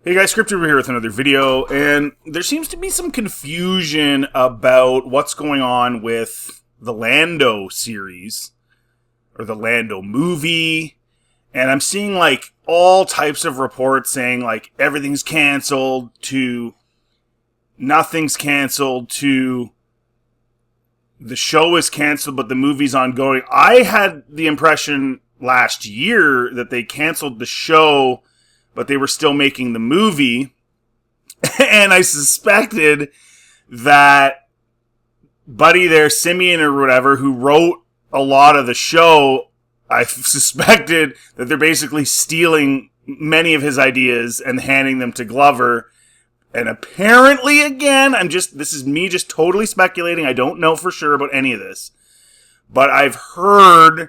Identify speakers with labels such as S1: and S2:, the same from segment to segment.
S1: Hey guys, Scripture here with another video, and there seems to be some confusion about what's going on with the Lando series, or the Lando movie, and I'm seeing like all types of reports saying like everything's canceled to nothing's canceled to the show is canceled but the movie's ongoing. I had the impression last year that they canceled the show but they were still making the movie. And I suspected that buddy there, Simeon or whatever, who wrote a lot of the show, I suspected that they're basically stealing many of his ideas and handing them to Glover. And apparently, again, this is me just totally speculating. I don't know for sure about any of this. But I've heard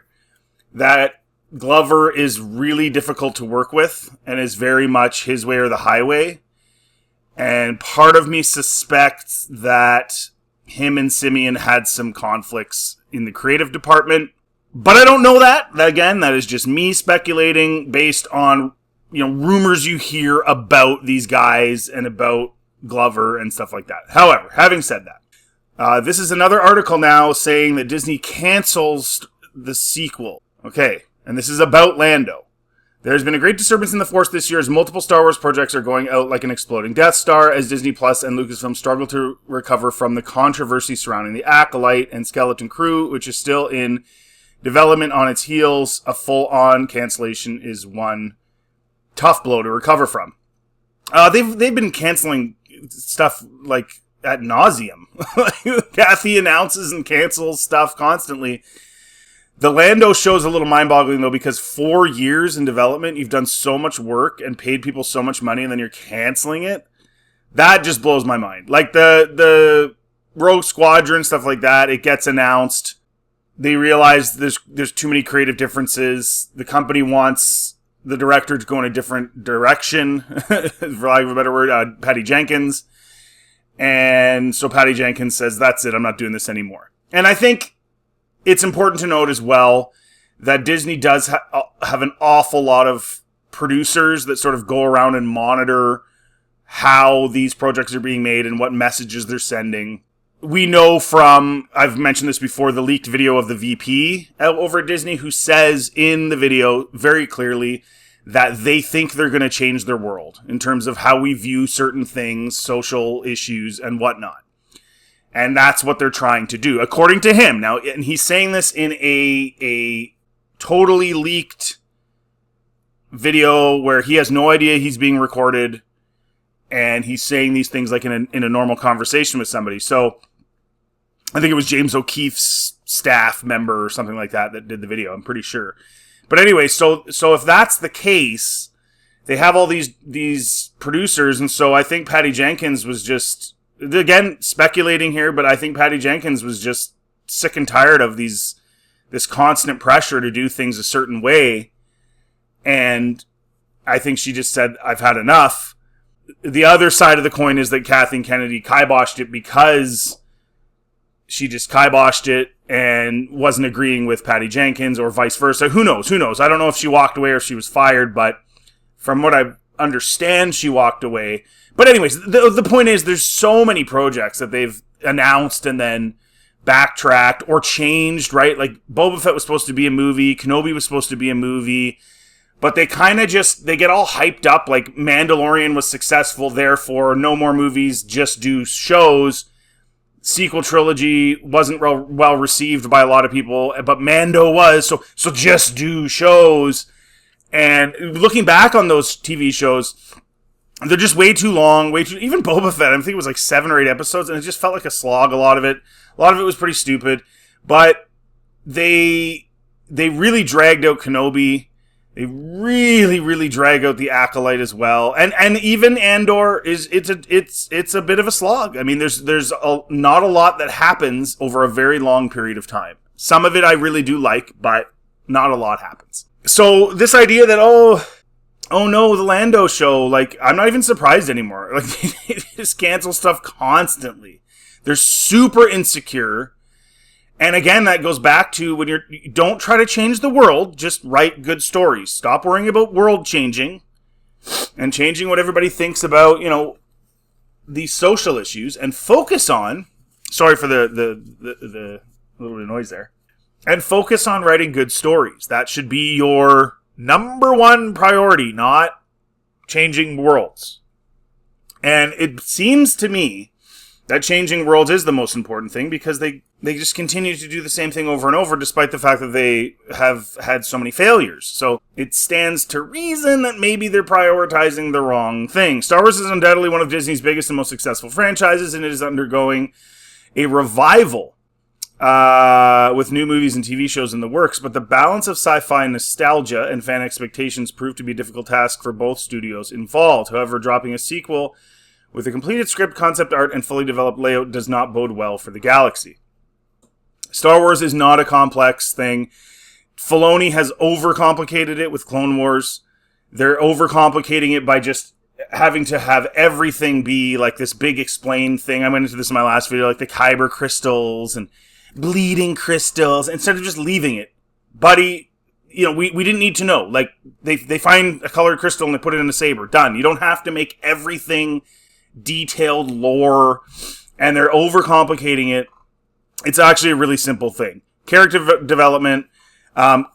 S1: that Glover is really difficult to work with and is very much his way or the highway. And part of me suspects that him and Simeon had some conflicts in the creative department. But I don't know that. Again, that is just me speculating based on, rumors you hear about these guys and about Glover and stuff like that. However, having said that, this is another article now saying that Disney cancels the sequel. Okay. And this is about Lando. There's been a great disturbance in the Force this year as multiple Star Wars projects are going out like an exploding Death Star as Disney Plus and Lucasfilm struggle to recover from the controversy surrounding the Acolyte and Skeleton Crew, which is still in development on its heels. A full-on cancellation is one tough blow to recover from. They've been canceling stuff like ad nauseum. Kathy announces and cancels stuff constantly. The Lando show's a little mind-boggling, though, because 4 years in development, you've done so much work and paid people so much money, and then you're canceling it. That just blows my mind. Like, the Rogue Squadron, stuff like that, it gets announced. They realize there's too many creative differences. The company wants the director to go in a different direction, for lack of a better word, Patty Jenkins. And so Patty Jenkins says, that's it, I'm not doing this anymore. And I think it's important to note as well that Disney does have an awful lot of producers that sort of go around and monitor how these projects are being made and what messages they're sending. We know from, I've mentioned this before, the leaked video of the VP over at Disney who says in the video very clearly that they think they're going to change their world in terms of how we view certain things, social issues, and whatnot. And that's what they're trying to do, according to him. Now, and he's saying this in a totally leaked video where he has no idea he's being recorded, and he's saying these things like in a normal conversation with somebody. So, I think it was James O'Keefe's staff member or something like that did the video, I'm pretty sure. But anyway, so if that's the case, they have all these producers, and so I think Patty Jenkins was just, again, speculating here, but I think Patty Jenkins was just sick and tired of this constant pressure to do things a certain way. And I think she just said, I've had enough. The other side of the coin is that Kathleen Kennedy kiboshed it because she just kiboshed it and wasn't agreeing with Patty Jenkins or vice versa. Who knows? I don't know if she walked away or if she was fired, but from what I understand, she walked away. But anyways, the point is there's so many projects that they've announced and then backtracked or changed, right? Like Boba Fett was supposed to be a movie, Kenobi was supposed to be a movie, but they kind of they get all hyped up like Mandalorian was successful, therefore no more movies, just do shows. Sequel trilogy wasn't well received by a lot of people, but Mando was, so just do shows. And looking back on those TV shows, they're just way too long, even Boba Fett, I think it was like 7 or 8 episodes, and it just felt like a slog, a lot of it. A lot of it was pretty stupid, but they really dragged out Kenobi. They really, really drag out the Acolyte as well. And even Andor it's a bit of a slog. I mean, there's not a lot that happens over a very long period of time. Some of it I really do like, but not a lot happens. So this idea that, oh no, the Lando show, like, I'm not even surprised anymore. Like, they just cancel stuff constantly. They're super insecure. And again, that goes back to when you don't try to change the world, just write good stories. Stop worrying about world changing and changing what everybody thinks about, these social issues, and focus on, sorry for the little bit of noise there, and focus on writing good stories. That should be your number one priority, not changing worlds. And it seems to me that changing worlds is the most important thing, because they just continue to do the same thing over and over, despite the fact that they have had so many failures. So it stands to reason that maybe they're prioritizing the wrong thing. Star Wars is undoubtedly one of Disney's biggest and most successful franchises, and it is undergoing a revival with new movies and TV shows in the works. But the balance of sci-fi nostalgia and fan expectations proved to be a difficult task for both studios involved. However, dropping a sequel with a completed script, concept art, and fully developed layout does not bode well for the galaxy. Star Wars is not a complex thing. Filoni has overcomplicated it with Clone Wars. They're overcomplicating it by just having to have everything be like this big explained thing. I went into this in my last video, like the Kyber crystals and bleeding crystals, instead of just leaving it. Buddy, we didn't need to know. Like, they find a colored crystal and they put it in a saber. Done. You don't have to make everything detailed lore, and they're overcomplicating it. It's actually a really simple thing. Character development,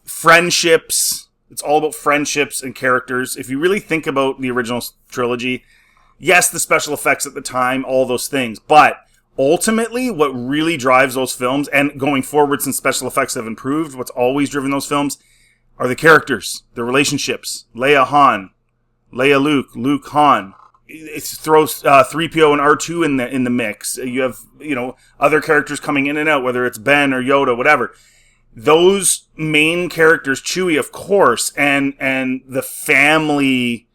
S1: friendships. It's all about friendships and characters. If you really think about the original trilogy, yes, the special effects at the time, all those things, but ultimately what really drives those films, and going forward since special effects have improved, what's always driven those films are the characters, the relationships. Leia Han, Leia Luke, Luke Han. It throws 3PO and R2 in the mix. You have, other characters coming in and out, whether it's Ben or Yoda, whatever. Those main characters, Chewie, of course, and the family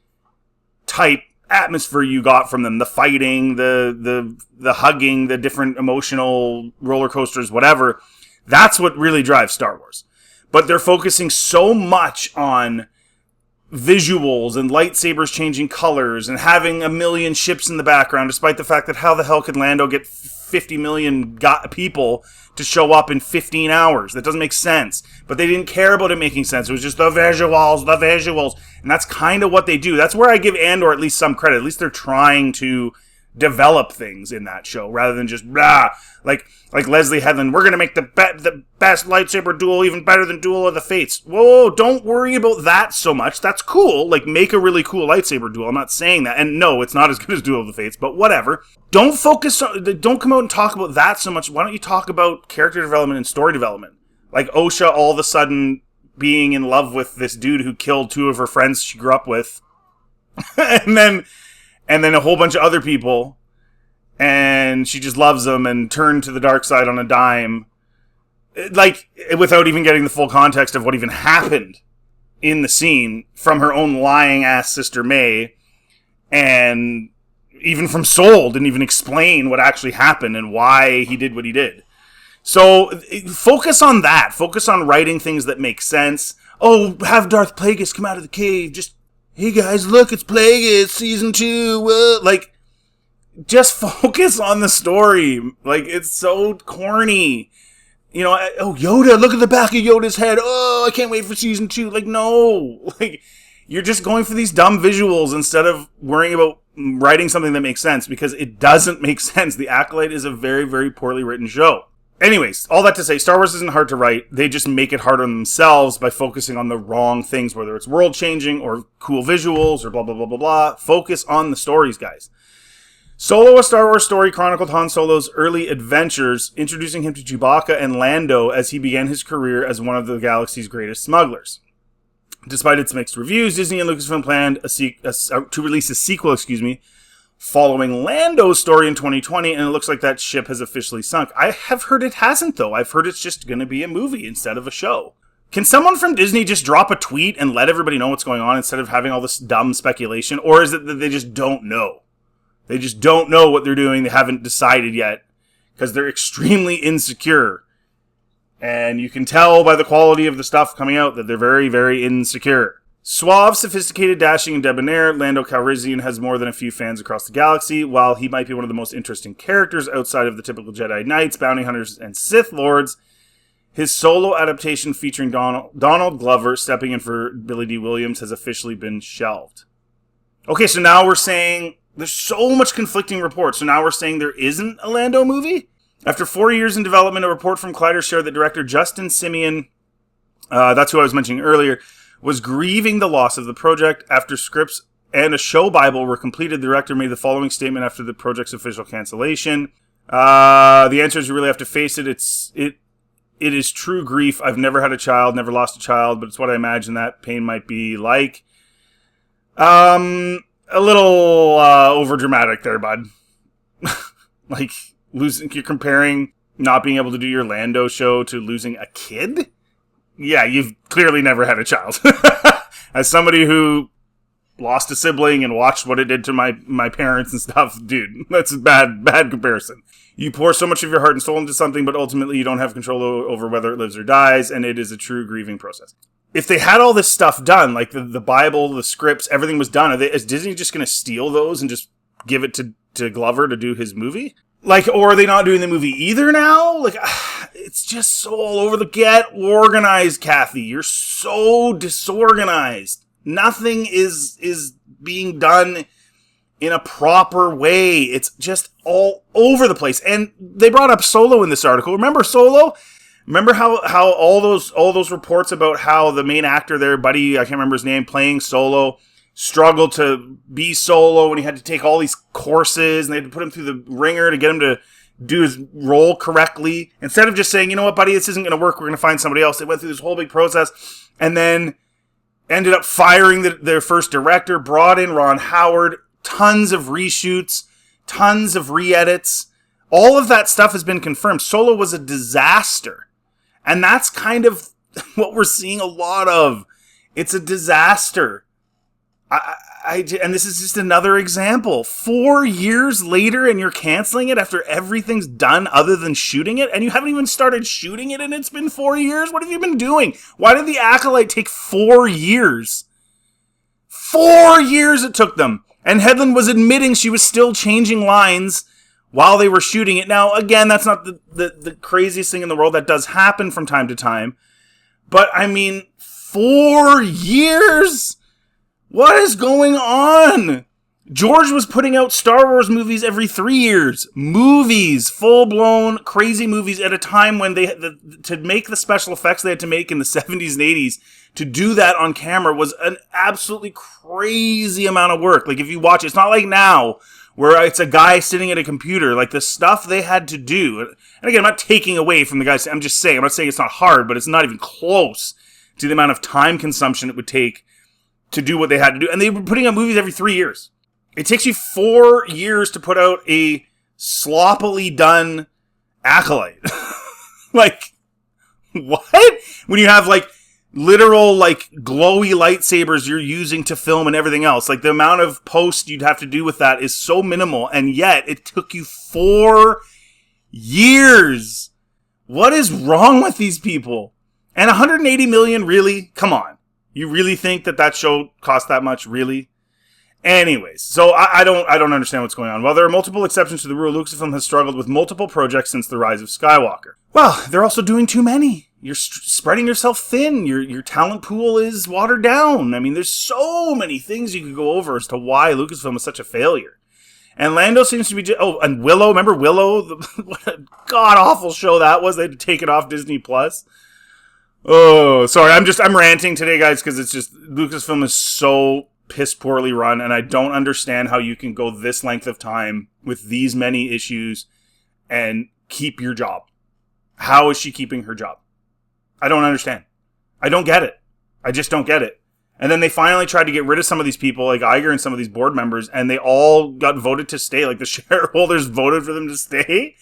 S1: type atmosphere you got from them, the fighting, the hugging, the different emotional roller coasters, whatever. That's what really drives Star Wars. But they're focusing so much on visuals and lightsabers changing colors and having a million ships in the background, despite the fact that how the hell could Lando get 50 million people to show up in 15 hours? That doesn't make sense. But they didn't care about it making sense. It was just the visuals. And that's kind of what they do. That's where I give Andor at least some credit. At least they're trying to develop things in that show, rather than just like Leslie Headland. We're gonna make the best lightsaber duel even better than Duel of the Fates. Whoa, don't worry about that so much. That's cool. Like, make a really cool lightsaber duel. I'm not saying that, and no, it's not as good as Duel of the Fates, but whatever. Don't come out and talk about that so much. Why don't you talk about character development and story development? Like Osha all of a sudden being in love with this dude who killed two of her friends she grew up with, and then a whole bunch of other people, and she just loves them and turned to the dark side on a dime. Like, without even getting the full context of what even happened in the scene from her own lying-ass sister May, and even from Soul didn't even explain what actually happened and why he did what he did. So, focus on that. Focus on writing things that make sense. Oh, have Darth Plagueis come out of the cave, just, hey guys, look, it's Plagueis, season 2, just focus on the story. Like, it's so corny. Oh, Yoda, look at the back of Yoda's head. Oh, I can't wait for season 2. Like, no. Like, you're just going for these dumb visuals instead of worrying about writing something that makes sense, because it doesn't make sense. The Acolyte is a very, very poorly written show. Anyways, all that to say, Star Wars isn't hard to write. They just make it hard on themselves by focusing on the wrong things, whether it's world-changing or cool visuals or blah, blah, blah, blah, blah. Focus on the stories, guys. Solo, a Star Wars story, chronicled Han Solo's early adventures, introducing him to Chewbacca and Lando as he began his career as one of the galaxy's greatest smugglers. Despite its mixed reviews, Disney and Lucasfilm planned to release a sequel, following Lando's story in 2020, and it looks like that ship has officially sunk. I have heard it hasn't, though. I've heard it's just going to be a movie instead of a show. Can someone from Disney just drop a tweet and let everybody know what's going on instead of having all this dumb speculation? Or is it that they just don't know? They just don't know what they're doing. They haven't decided yet because they're extremely insecure. And you can tell by the quality of the stuff coming out that they're very, very insecure. Suave, sophisticated, dashing, and debonair, Lando Calrissian has more than a few fans across the galaxy. While he might be one of the most interesting characters outside of the typical Jedi Knights, bounty hunters, and Sith Lords, his solo adaptation featuring Donald Glover stepping in for Billy D. Williams has officially been shelved. Okay, so now we're saying there's so much conflicting reports. So now we're saying there isn't a Lando movie? After 4 years in development, a report from Collider shared that director Justin Simeon, that's who I was mentioning earlier, was grieving the loss of the project. After scripts and a show Bible were completed, the director made the following statement after the project's official cancellation. The answer is you really have to face it. It is true grief. I've never had a child, never lost a child, but it's what I imagine that pain might be like. A little over dramatic there, bud. Like you're comparing not being able to do your Lando show to losing a kid? Yeah, you've clearly never had a child. As somebody who lost a sibling and watched what it did to my parents and stuff, dude, that's a bad comparison. You pour so much of your heart and soul into something, but ultimately you don't have control over whether it lives or dies, and it is a true grieving process. If they had all this stuff done, like the Bible, the scripts, everything was done, is Disney just going to steal those and just give it to Glover to do his movie? Like, or are they not doing the movie either now? Like, it's just so all over the... Get organized, Kathy. You're so disorganized. Nothing is being done in a proper way. It's just all over the place. And they brought up Solo in this article. Remember Solo? Remember how all those reports about how the main actor there, buddy, I can't remember his name, playing Solo, struggled to be Solo, and he had to take all these courses, and they had to put him through the ringer to get him to do his role correctly. Instead of just saying, you know what, buddy, this isn't going to work, we're going to find somebody else. They went through this whole big process, and then ended up firing their first director, brought in Ron Howard, tons of reshoots, tons of re-edits. All of that stuff has been confirmed. Solo was a disaster. And that's kind of what we're seeing a lot of. It's a disaster. And this is just another example. 4 years later and you're canceling it after everything's done other than shooting it? And you haven't even started shooting it and it's been 4 years? What have you been doing? Why did the Acolyte take 4 years? 4 years it took them. And Hedlund was admitting she was still changing lines while they were shooting it. Now, again, that's not the craziest thing in the world. That does happen from time to time. But, I mean, 4 years? What is going on? George was putting out Star Wars movies every 3 years. Movies, full-blown, crazy movies at a time when they to make the special effects they had to make in the 70s and 80s, to do that on camera was an absolutely crazy amount of work. Like, if you watch, it's not like now, where it's a guy sitting at a computer. Like, the stuff they had to do, and again, I'm not taking away from the guys, I'm just saying, I'm not saying it's not hard, but it's not even close to the amount of time consumption it would take to do what they had to do. And they were putting out movies every 3 years. It takes you 4 years to put out a sloppily done Acolyte. Like, what? When you have, like, literal, like, glowy lightsabers you're using to film and everything else. Like, the amount of post you'd have to do with that is so minimal, and yet it took you 4 years. What is wrong with these people? And 180 million, really? Come on. You really think that show cost that much? Really? Anyways, so I don't understand what's going on. While there are multiple exceptions to the rule, Lucasfilm has struggled with multiple projects since the rise of Skywalker. Well, they're also doing too many. You're spreading yourself thin. Your talent pool is watered down. I mean, there's so many things you could go over as to why Lucasfilm is such a failure. And Lando seems to be... and Willow. Remember Willow? What a god-awful show that was. They had to take it off Disney+. Oh, sorry. I'm ranting today, guys, because it's just... Lucasfilm is so piss poorly run, and I don't understand how you can go this length of time with these many issues and keep your job. How is she keeping her job? I don't understand. I don't get it. I just don't get it. And then they finally tried to get rid of some of these people, like Iger and some of these board members, and they all got voted to stay. Like, the shareholders voted for them to stay.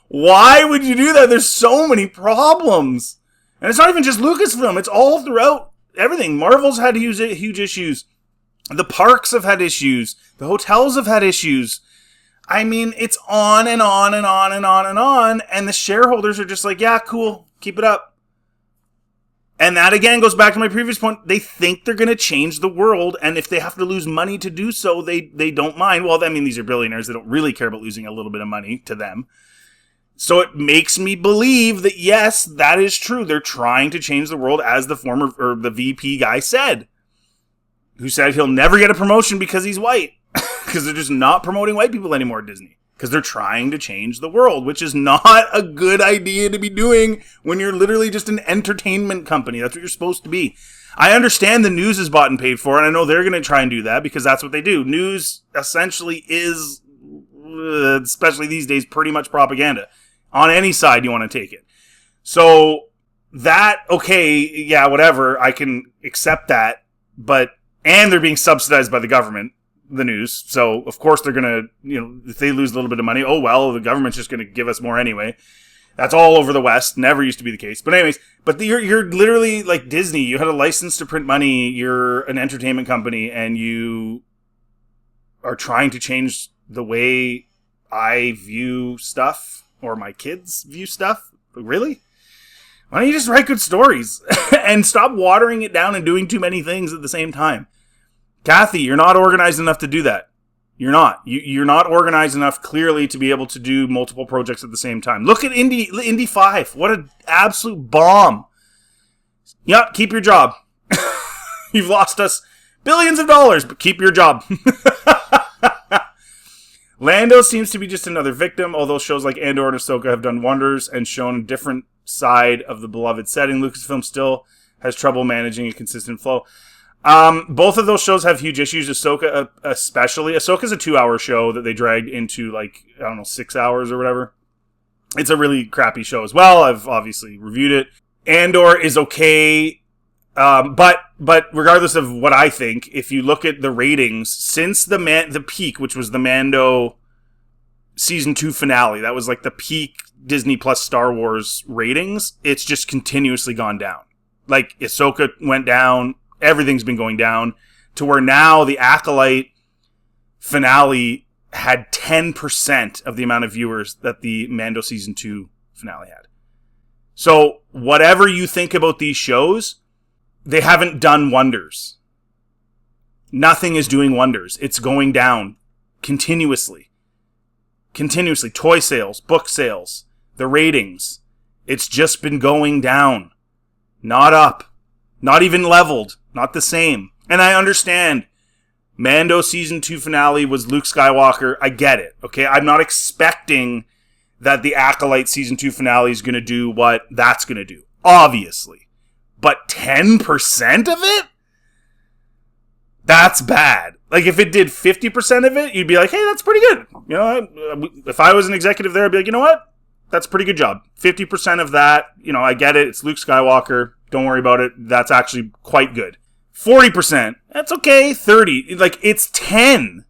S1: Why would you do that? There's so many problems. And it's not even just Lucasfilm. It's all throughout everything. Marvel's had huge issues. The parks have had issues. The hotels have had issues. I mean, it's on and on and on and on and on. And the shareholders are just like, yeah, cool. Keep it up. And that, again, goes back to my previous point. They think they're going to change the world. And if they have to lose money to do so, they don't mind. Well, I mean, these are billionaires. They don't really care about losing a little bit of money to them. So it makes me believe that, yes, that is true. They're trying to change the world, as the former, or the VP guy said. who said he'll never get a promotion because he's white. Because they're just not promoting white people anymore at Disney. Because they're trying to change the world, which is not a good idea to be doing when you're literally just an entertainment company. That's what you're supposed to be. I understand the news is bought and paid for, and I know they're going to try and do that because that's what they do. News essentially is, especially these days, pretty much propaganda. On any side you want to take it. So that, okay, yeah, whatever, I can accept that, and they're being subsidized by the government, the news, so of course they're gonna, if they lose a little bit of money, oh well, the government's just gonna give us more anyway. That's all over the West, never used to be the case. But anyways, you're literally like Disney, you had a license to print money, you're an entertainment company, and you are trying to change the way I view stuff, or my kids view stuff. Really? Why don't you just write good stories and stop watering it down and doing too many things at the same time? Kathy, you're not organized enough to do that. You're not. You're not organized enough, clearly, to be able to do multiple projects at the same time. Look at Indy 5. What an absolute bomb. Yep, keep your job. You've lost us billions of dollars, but keep your job. Lando seems to be just another victim, although shows like Andor and Ahsoka have done wonders and shown a different side of the beloved setting. Lucasfilm still has trouble managing a consistent flow. Both of those shows have huge issues. Ahsoka, especially. Ahsoka's a 2-hour show that they dragged into 6 hours or whatever. It's a really crappy show as well. I've obviously reviewed it. Andor is okay. But regardless of what I think, if you look at the ratings since the peak, which was the Mando season 2 finale, that was like the peak Disney Plus Star Wars ratings. It's just continuously gone down. Like Ahsoka went down. Everything's been going down to where now the Acolyte finale had 10% of the amount of viewers that the Mando season 2 finale had. So whatever you think about these shows, they haven't done wonders. Nothing is doing wonders. It's going down continuously. Continuously. Toy sales, book sales, the ratings. It's just been going down. Not up. Not even leveled. Not the same. And I understand Mando season 2 finale was Luke Skywalker. I get it. Okay. I'm not expecting that the Acolyte season 2 finale is going to do what that's going to do. Obviously. But 10% of it? That's bad. Like if it did 50% of it, you'd be like, hey, that's pretty good. If I was an executive there, I'd be like, you know what? That's a pretty good job. 50% of that, I get it. It's Luke Skywalker. Don't worry about it. That's actually quite good. 40%, that's okay. 30, it's 10.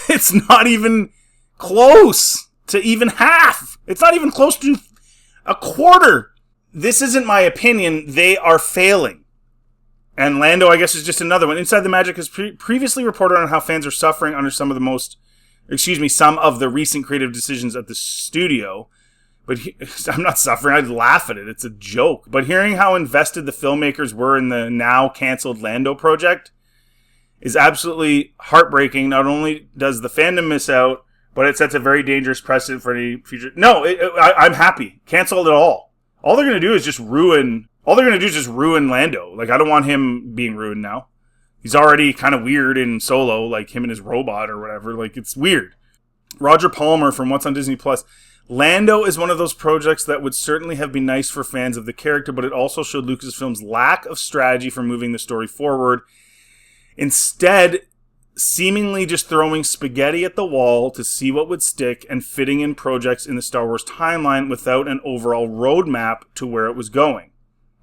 S1: It's not even close to even half. It's not even close to a quarter. This isn't my opinion. They are failing. And Lando, I guess, is just another one. Inside the Magic has previously reported on how fans are suffering under some of the recent creative decisions at the studio. But I'm not suffering. I'd laugh at it. It's a joke. But hearing how invested the filmmakers were in the now canceled Lando project is absolutely heartbreaking. Not only does the fandom miss out, but it sets a very dangerous precedent for any future. No, I'm happy. Cancel it all. All they're going to do is just ruin Lando. I don't want him being ruined now. He's already kind of weird in Solo, like him and his robot or whatever. It's weird. Roger Palmer from What's on Disney Plus. Lando is one of those projects that would certainly have been nice for fans of the character, but it also showed Lucasfilm's lack of strategy for moving the story forward. Instead, seemingly just throwing spaghetti at the wall to see what would stick and fitting in projects in the Star Wars timeline without an overall roadmap to where it was going.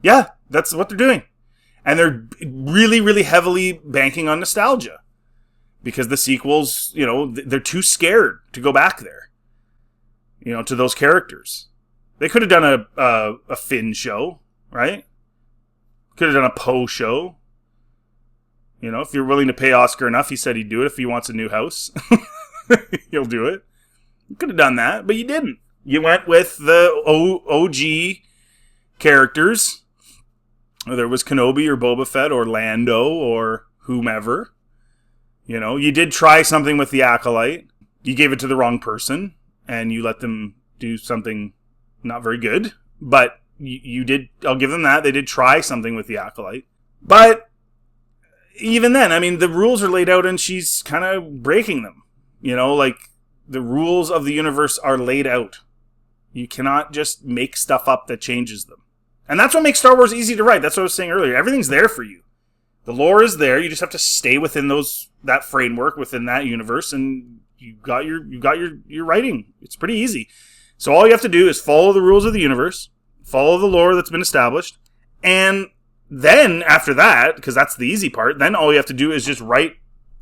S1: Yeah, that's what they're doing. And they're really, really heavily banking on nostalgia. Because the sequels, they're too scared to go back there. To those characters. They could have done a Finn show, right? Could have done a Poe show. If you're willing to pay Oscar enough, he said he'd do it if he wants a new house. He'll do it. You could have done that, but you didn't. You went with the OG characters. Whether it was Kenobi or Boba Fett or Lando or whomever. You did try something with the Acolyte. You gave it to the wrong person. And you let them do something not very good. But you did, I'll give them that. They did try something with the Acolyte. But even then, I mean, the rules are laid out and she's kind of breaking them. You know, like, the rules of the universe are laid out. You cannot just make stuff up that changes them. And that's what makes Star Wars easy to write. That's what I was saying earlier. Everything's there for you. The lore is there. You just have to stay within that framework, within that universe, and you got your writing. It's pretty easy. So all you have to do is follow the rules of the universe, follow the lore that's been established, and then after that, because that's the easy part, then all you have to do is just write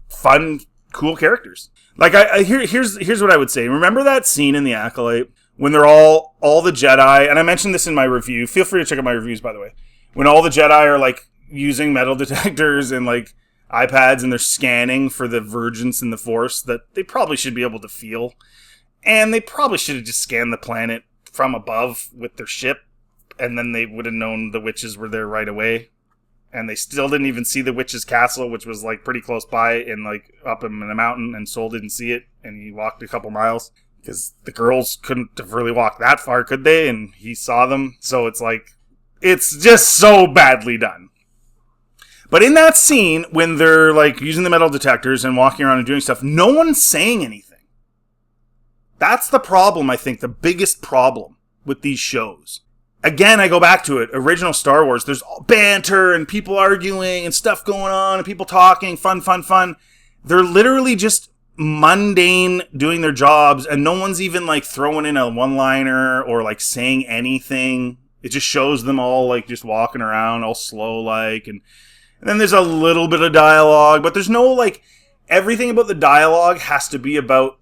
S1: fun, cool characters. Like, here's what I would say. Remember that scene in The Acolyte when they're all the Jedi, and I mentioned this in my review. Feel free to check out my reviews, by the way. When all the Jedi are, like, using metal detectors and, like, iPads, and they're scanning for the vergence in the Force that they probably should be able to feel. And they probably should have just scanned the planet from above with their ship, and then they would have known the witches were there right away. And they still didn't even see the witch's castle, which was, like, pretty close by and, like, up in a mountain, and Sol didn't see it, and he walked a couple miles. Because the girls couldn't have really walked that far, could they? And he saw them. So it's like, it's just so badly done. But in that scene, when they're, like, using the metal detectors and walking around and doing stuff, no one's saying anything. That's the problem, I think, the biggest problem with these shows. Again, I go back to it. Original Star Wars, there's banter and people arguing and stuff going on and people talking, fun. They're literally just mundane doing their jobs, and no one's even, like, throwing in a one-liner or, like, saying anything. It just shows them all, like, just walking around all slow, like, and then there's a little bit of dialogue, but there's no, like, everything about the dialogue has to be about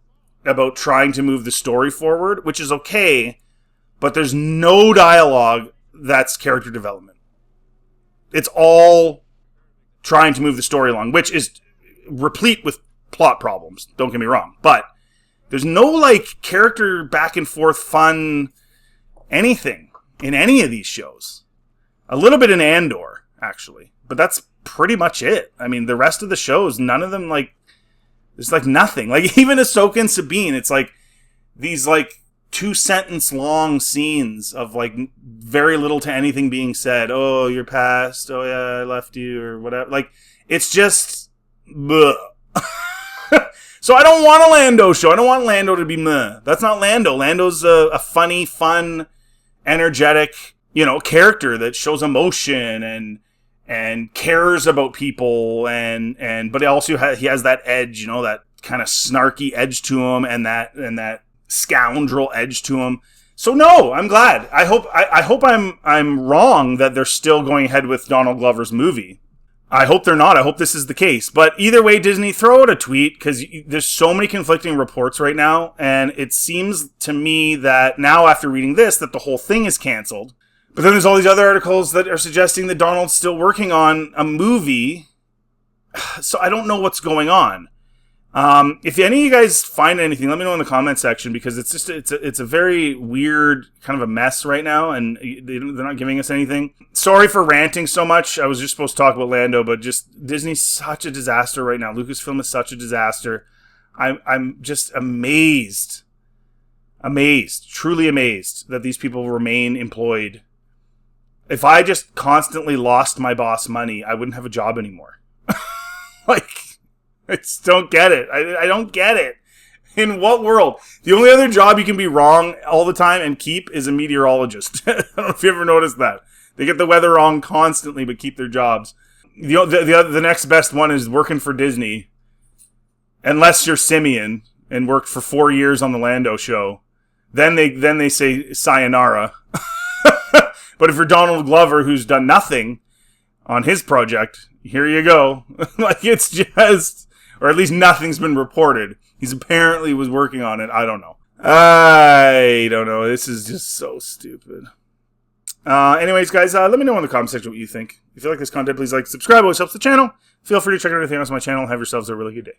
S1: trying to move the story forward, which is okay. But there's no dialogue that's character development. It's all trying to move the story along, which is replete with plot problems. Don't get me wrong. But there's no, like, character back and forth fun anything in any of these shows. A little bit in Andor, actually. But that's pretty much it. I mean, the rest of the shows, none of them, like, there's, like, nothing. Like, even Ahsoka and Sabine, it's, like, these, like, 2-sentence long scenes of, like, very little to anything being said. Oh, you're past. Oh, yeah, I left you, or whatever. Like, it's just bleh. So I don't want a Lando show. I don't want Lando to be meh. That's not Lando. Lando's a funny, fun, energetic, you know, character that shows emotion and cares about people, but also he has that edge, you know, that kind of snarky edge to him, and that scoundrel edge to him. So no, I'm glad. I hope I'm wrong that they're still going ahead with Donald Glover's movie. I hope they're not. I hope this is the case. But either way, Disney, throw out a tweet, because there's so many conflicting reports right now, and it seems to me that now, after reading this, that the whole thing is canceled. But then there's all these other articles that are suggesting that Donald's still working on a movie. So I don't know what's going on. If any of you guys find anything, let me know in the comment section, because it's a very weird kind of a mess right now, and they're not giving us anything. Sorry for ranting so much. I was just supposed to talk about Lando, but just Disney's such a disaster right now. Lucasfilm is such a disaster. I'm just amazed, truly amazed that these people remain employed. If I just constantly lost my boss money, I wouldn't have a job anymore. Like, I just don't get it. I don't get it. In what world? The only other job you can be wrong all the time and keep is a meteorologist. I don't know if you ever noticed that. They get the weather wrong constantly, but keep their jobs. The next best one is working for Disney. Unless you're Simeon and worked for 4 years on the Lando show. Then they say sayonara. But if you're Donald Glover, who's done nothing on his project, here you go. Like, it's just... Or at least nothing's been reported. He's apparently was working on it. I don't know. This is just so stupid. Anyways, guys, let me know in the comment section what you think. If you like this content, please like, subscribe. Always helps the channel. Feel free to check out anything else on my channel. Have yourselves a really good day.